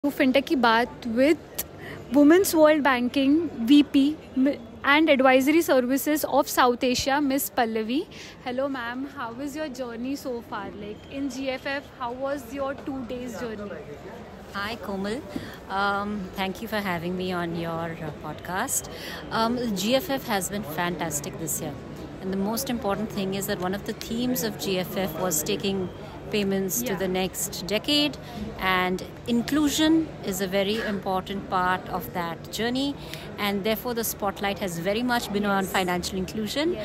FinTech की बात with Women's World Banking VP and Advisory Services of South Asia, Miss Pallavi. Hello ma'am, how is your journey so far? Like in GFF, how was your 2 days journey? Hi Komal, thank you for having me on your podcast. GFF has been fantastic this year, and the most important thing is that one of the themes of GFF was taking payments to the next decade, and inclusion is a very important part of that journey, and therefore the spotlight has very much been on financial inclusion,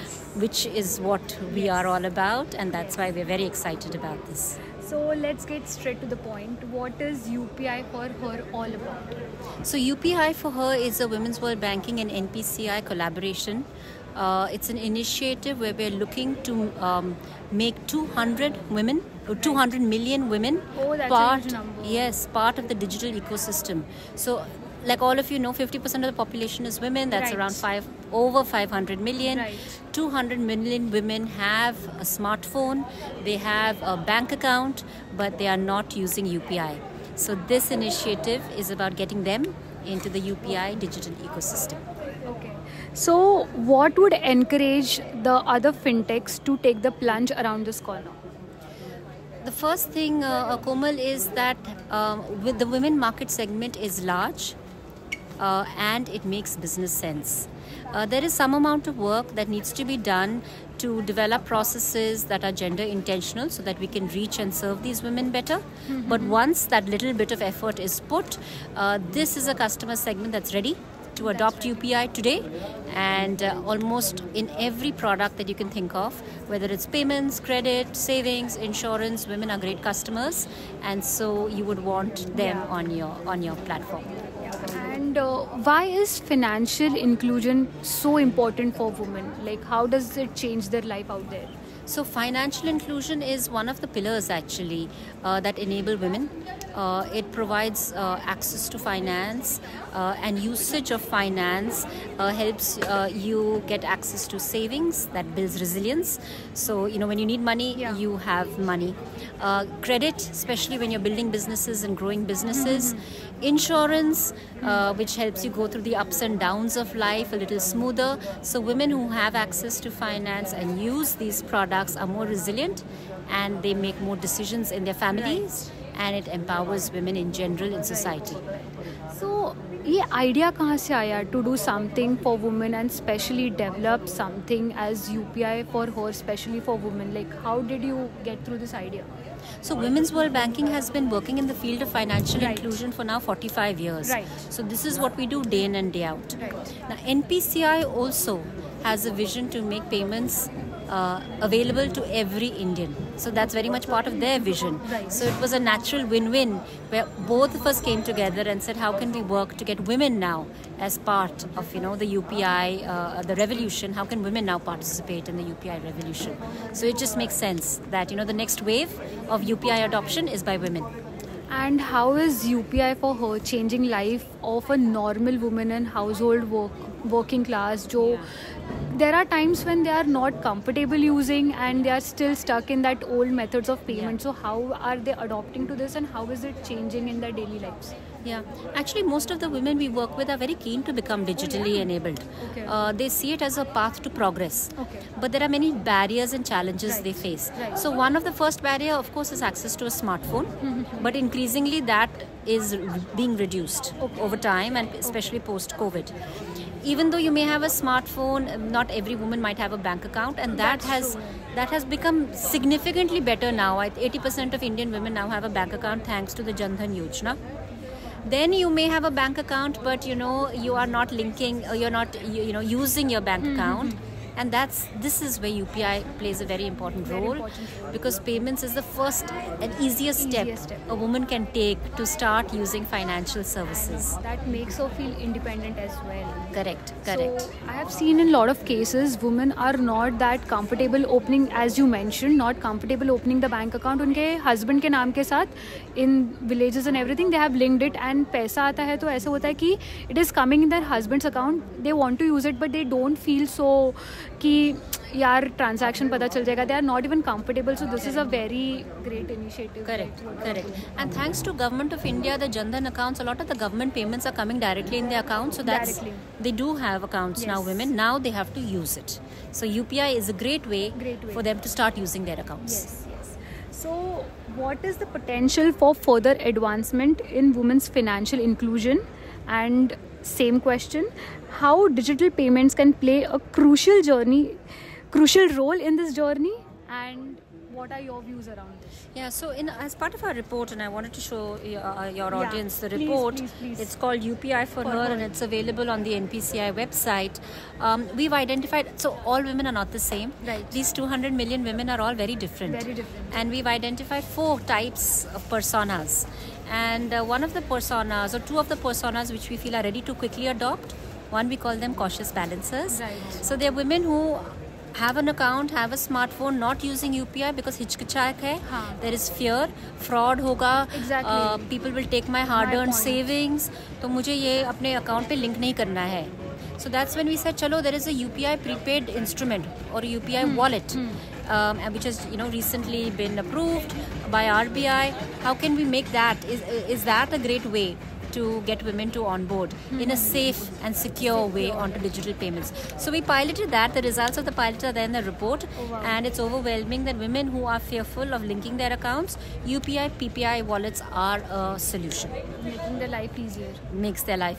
which is what we are all about, and that's why we're very excited about this. So let's get straight to the point. What is UPI for her all about? So UPI for her is a Women's World Banking and NPCI collaboration. It's an initiative where we're looking to make 200 million women part of the digital ecosystem. So like all of you know, 50% of the population is women. That's around over 500 million. 200 million women have a smartphone, they have a bank account, but they are not using UPI. So this initiative is about getting them into the UPI digital ecosystem. Okay. So what would encourage the other fintechs to take the plunge around this corner? The first thing, Komal, is that with the women market segment is large and it makes business sense. There is some amount of work that needs to be done to develop processes that are gender intentional so that we can reach and serve these women better. But once that little bit of effort is put, this is a customer segment that's ready to adopt UPI today, and almost in every product that you can think of, whether it's payments, credit, savings, insurance, women are great customers, and so you would want them on your platform. And why is financial inclusion so important for women? Like, how does it change their life out there? So financial inclusion is one of the pillars actually that enable women. It provides access to finance, and usage of finance helps you get access to savings that builds resilience. So when you need money, you have money. Credit, especially when you're building businesses and growing businesses. Insurance, which helps you go through the ups and downs of life a little smoother. So women who have access to finance and use these products are more resilient, and they make more decisions in their families, and it empowers women in general in society. So ये idea कहाँ से आया to do something for women and specially develop something as UPI for her, especially for women? Like, how did you get through this idea? So Women's World Banking has been working in the field of financial inclusion for now 45 years. So this is what we do day in and day out. Now NPCI also has a vision to make payments available to every Indian. So that's very much part of their vision. So it was a natural win-win where both of us came together and said, how can we work to get women now as part of the UPI, the revolution? How can women now participate in the UPI revolution? So it just makes sense that the next wave of UPI adoption is by women. And how is UPI for her changing life of a normal woman and household working class? There are times when they are not comfortable using and they are still stuck in that old methods of payment. So how are they adopting to this, and how is it changing in their daily lives? Yeah, actually most of the women we work with are very keen to become digitally enabled. They see it as a path to progress. But there are many barriers and challenges they face. So one of the first barrier, of course, is access to a smartphone. But increasingly that is being reduced over time, and especially post-COVID. Even though you may have a smartphone, not every woman might have a bank account, and that has become significantly better now. 80% of Indian women now have a bank account thanks to the Jan Dhan Yojana. Then you may have a bank account, but you are not linking, you're not using your bank account. And this is where UPI plays a very important role, because payments is the first and easiest step a woman can take to start using financial services. That makes her feel independent as well. Correct. So I have seen in a lot of cases, women are not that comfortable opening, as you mentioned, not comfortable opening the bank account. उनके husband के नाम के साथ in villages and everything they have linked it, and पैसा आता है तो ऐसा होता है कि it is coming in their husband's account. They want to use it, but they don't feel so कि यार ट्रांजैक्शन पता चल जाएगा. They are not even comfortable. So this is a very great initiative. Correct. And thanks to Government of India, the Jan Dhan accounts, a lot of the government payments are coming directly in their accounts. So that's they do have accounts now. Women now they have to use it. So UPI is a great way for them to start using their accounts. Yes. So what is the potential for further advancement in women's financial inclusion? And same question, how digital payments can play a crucial role in this journey, and what are your views around this? Yeah, so as part of our report, and I wanted to show your audience the report. Please. It's called UPI for her, and it's available on the NPCI website. We've identified, so all women are not the same. Right. These 200 million women are all very different. And we've identified 4 types of personas. And one of the personas, or 2 of the personas which we feel are ready to quickly adopt, one we call them cautious balancers. Right. So they're women who have an account, have a smartphone, not using UPI because हिचकिचाहट है. There is fear, fraud होगा. Exactly. People will take my hard-earned savings. तो मुझे ये अपने account पे link नहीं करना है. So that's when we said, चलो, there is a UPI prepaid instrument or a UPI wallet, which has recently been approved by RBI. How can we make that? Is that a great way to get women to onboard in a safe and secure way onto digital payments? So we piloted that. The results of the pilot are there in the report. And it's overwhelming that women who are fearful of linking their accounts, UPI, PPI wallets are a solution. Making their life easier. Makes their life